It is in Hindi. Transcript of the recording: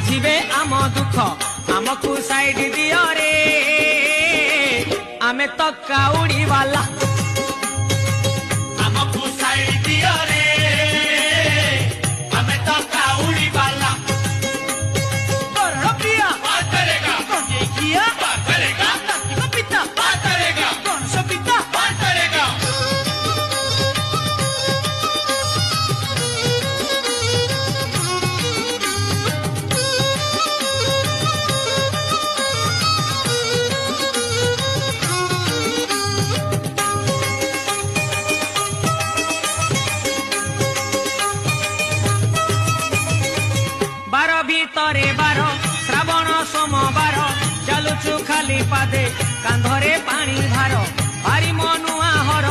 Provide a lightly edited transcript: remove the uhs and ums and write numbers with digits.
बुझिबे आम दुख आमको साइड दियो रे आमे तो काउड़ी वाला आमको साइड दियो रे हमें तो काउड़ी वाला करण प्रिया बात करेगा देखिया बात करेगा कार्तिक पिता बात करेगा गणेश पिता बात करेगा बार भीतरे बार श्रावण सोमवार चलुचु खाली पादे कांधरे पानी भार भारी मनुआ हर